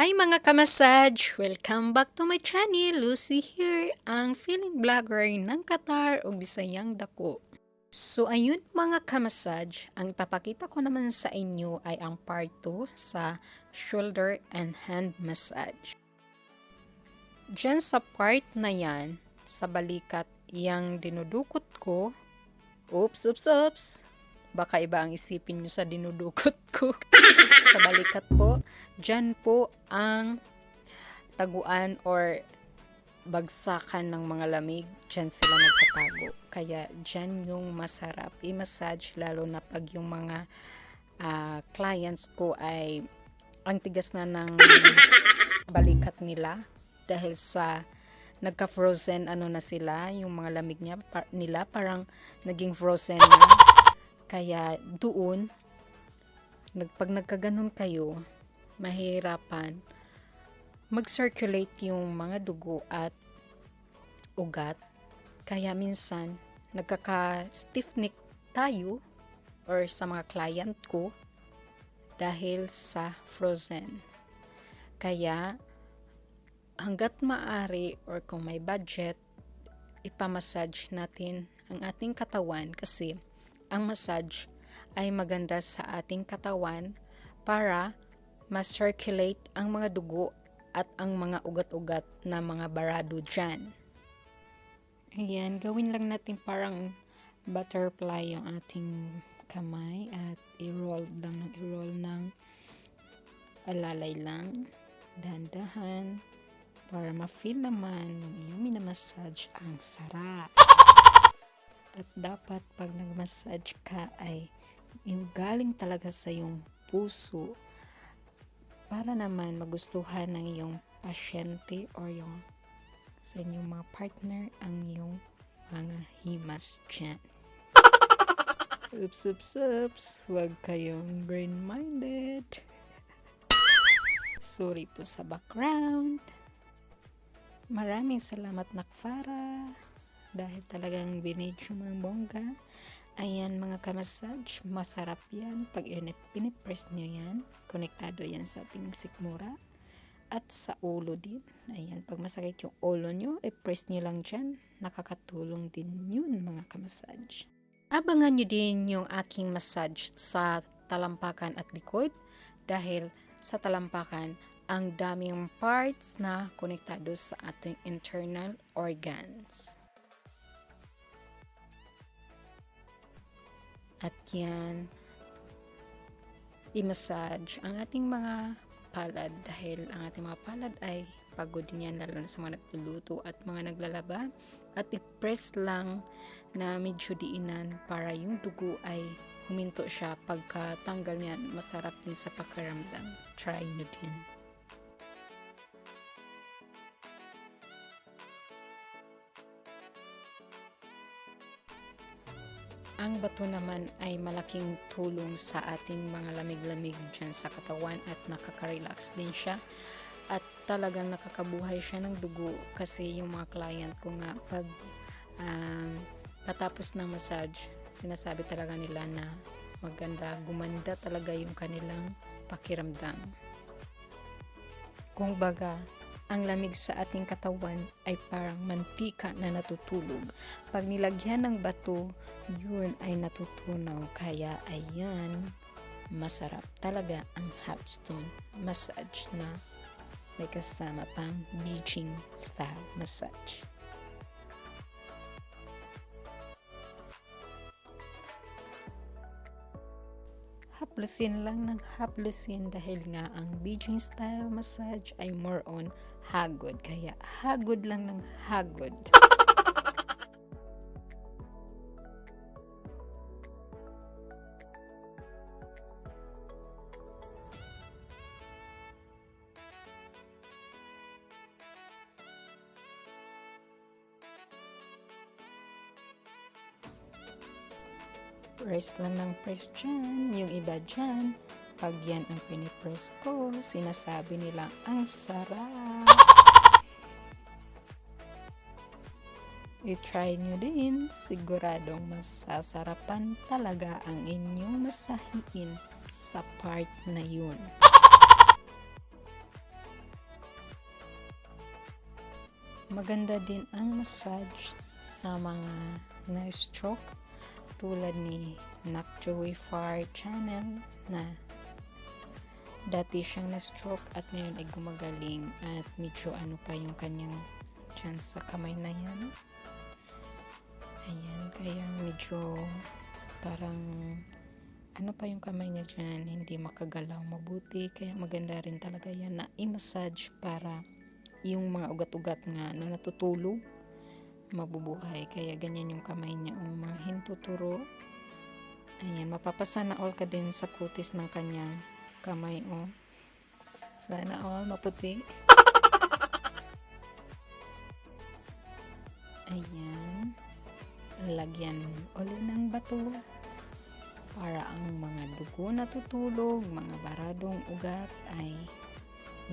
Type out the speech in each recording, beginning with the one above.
Hi mga kamasaj! Welcome back to my channel. Lucy here, ang feeling vlogger ng Qatar o Bisayang Dako. So ayun mga kamasaj, ang ipapakita ko naman sa inyo ay ang part 2 sa shoulder and hand massage. Diyan sa part na yan, sa balikat yang dinudukot ko, oops, baka iba ang isipin nyo sa dinudukot ko. Sa balikat po, dyan po ang taguan or bagsakan ng mga lamig. Dyan sila nagtatago. Kaya dyan yung masarap i-massage, lalo na pag yung mga clients ko ay ang tigas na ng balikat nila dahil sa nagka-frozen na sila, yung mga lamig nila parang naging frozen na. Kaya doon, pag nagkaganon kayo, mahirapan mag-circulate yung mga dugo at ugat. Kaya minsan, nagkaka-stiff neck tayo or sa mga client ko dahil sa frozen. Kaya, hanggat maaari or kung may budget, ipamassage natin ang ating katawan kasi ang massage ay maganda sa ating katawan para ma-circulate ang mga dugo at ang mga ugat-ugat na mga barado dyan. Ayan, gawin lang natin parang butterfly yung ating kamay at i-roll ng alalay lang, dahan-dahan, para ma-feel naman ng iyong minamassage ang sarap. At dapat pag nag-massage ka ay yung galing talaga sa yung puso para naman magustuhan ng iyong pasyente or yung sa inyong mga partner ang iyong mga himas dyan. Oops, huwag kayong green-minded. Sorry po sa background. Maraming salamat Nakfara dahil talagang binidyo mo ng bongga. Ayan mga kamassage, masarap yan. Pag pinipress nyo yan, konektado yan sa ating sikmura at sa ulo din. Ayan, pag masakit yung ulo nyo, i-press nyo lang dyan. Nakakatulong din yun mga kamassage. Abangan nyo din yung aking massage sa talampakan at likod dahil sa talampakan, ang daming parts na konektado sa ating internal organs. At yan, i-massage ang ating mga palad dahil ang ating mga palad ay pagod din yan, lalo na sa mga nagluluto at mga naglalaba. At i-press lang na medyo diinan para yung dugo ay huminto siya. Pagkatanggal niyan, masarap din sa pakiramdam. Try nyo din. Ang bato naman ay malaking tulong sa ating mga lamig-lamig dyan sa katawan at nakaka-relax din siya. At talagang nakakabuhay siya ng dugo kasi yung mga client ko nga pag katapos ng massage, sinasabi talaga nila na maganda, gumanda talaga yung kanilang pakiramdam. Kung baga, ang lamig sa ating katawan ay parang mantika na natutulog. Pag nilagyan ng bato, yun ay natutunaw. Kaya ayan, masarap talaga ang hot stone massage na may kasama pang Beijing style massage. Haplusin lang ng haplusin dahil nga ang Beijing style massage ay more on hagod. Kaya hagod lang ng hagod. Press lang ng press dyan. Yung iba dyan, pag yan ang pinipress ko, sinasabi nila ang sarap. I-try nyo din, siguradong masasarapan talaga ang inyong masahiin sa part na yun. Maganda din ang massage sa mga na-stroke tulad ni Nak Joey Far Channel na dati siyang na-stroke at ngayon ay gumagaling at medyo ano pa yung kanyang chance sa kamay na yan. Ayan, kaya medyo parang ano pa yung kamay niya dyan, hindi makagalaw mabuti, kaya maganda rin talaga yan na i-massage para yung mga ugat-ugat nga na natutulog mabubuhay. Kaya ganyan yung kamay niya, mga hintuturo. Ayan, mapapasana all ka din sa kutis ng kanyang kamay, sana all maputi. Ayan, lagyan ulit ng bato para ang mga dugo na tutulog, mga baradong ugat ay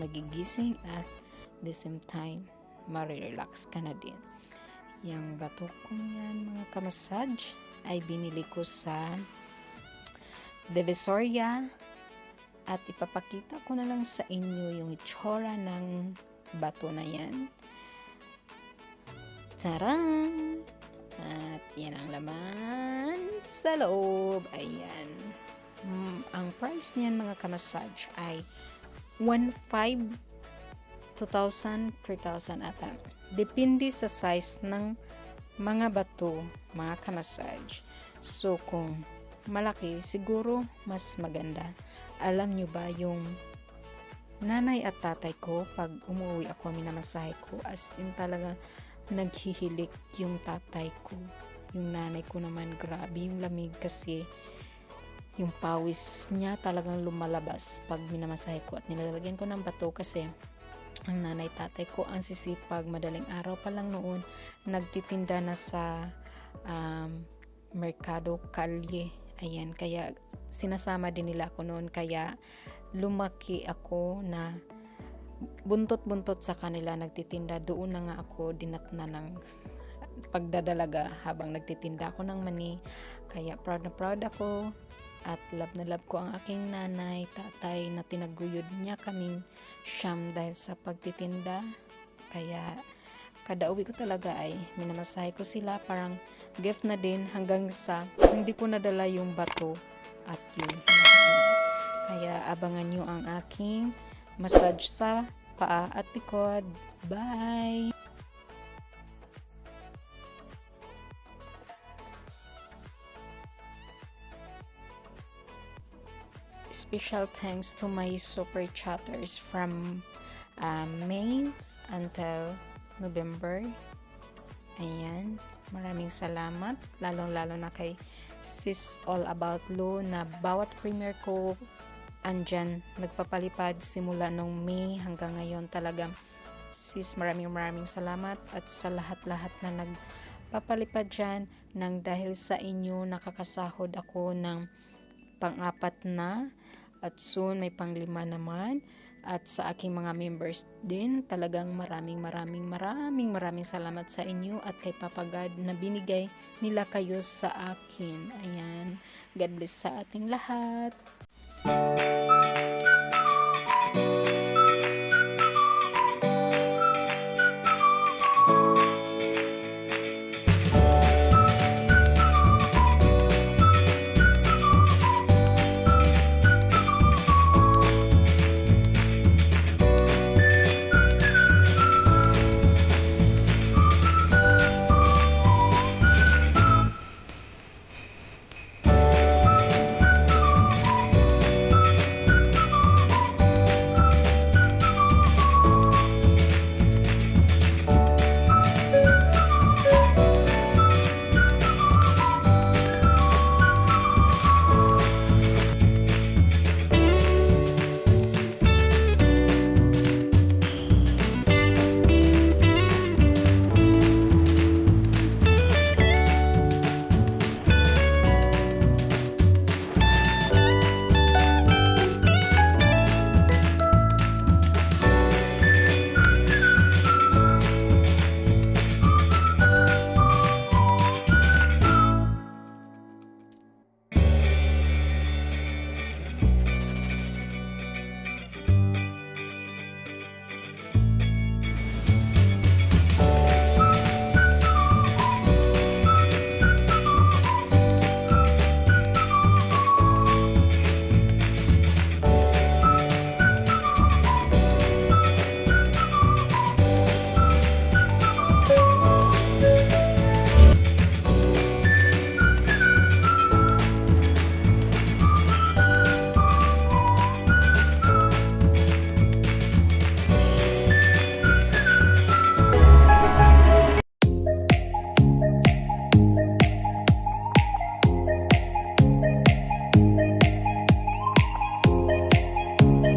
magigising at the same time marirelax ka na din. Yang bato kong yan mga kamassage ay binili ko sa Divisoria at ipapakita ko na lang sa inyo yung itsura ng bato na yan. Taran! At yan ang laman sa loob. Ayan. Ang price niyan mga kamassage ay 1,500, 2,000, 3,000 ata. Depende sa size ng mga bato, mga kamassage. So kung malaki, siguro mas maganda. Alam nyo ba yung nanay at tatay ko, pag umuwi ako, minamasahe ko, as in talaga naghihilik yung tatay ko. Yung nanay ko naman, grabe yung lamig kasi yung pawis niya talagang lumalabas pag minamasahe ko at nilalagyan ko ng bato kasi ang nanay tatay ko ang sisipag. Madaling araw pa lang noon nagtitinda na sa Mercado Calle. Ayan, kaya sinasama din nila ako noon, kaya lumaki ako na buntot-buntot sa kanila nagtitinda. Doon na nga ako dinatna ng pagdadalaga habang nagtitinda ako ng mani. Kaya proud na proud ako at love na love ko ang aking nanay, tatay na tinaguyod niya kaming siyam dahil sa pagtitinda. Kaya kada uwi ko talaga ay minamasahe ko sila, parang gift na din hanggang sa hindi ko nadala yung bato at yun. Kaya abangan nyo ang aking massage sa paa at likod. Bye! Special thanks to my super chatters from May until November. Ayan, maraming salamat, lalong-lalo na kay Sis All About Lou na bawat premiere ko andyan nagpapalipad simula nung May hanggang ngayon. Talagang sis, maraming salamat, at sa lahat-lahat na nagpapalipad dyan, nang dahil sa inyo nakakasahod ako ng pang-apat na at soon may pang-5 naman. At sa aking mga members din, talagang maraming salamat sa inyo at kay Papa God na binigay nila kayo sa akin. Ayan, God bless sa ating lahat.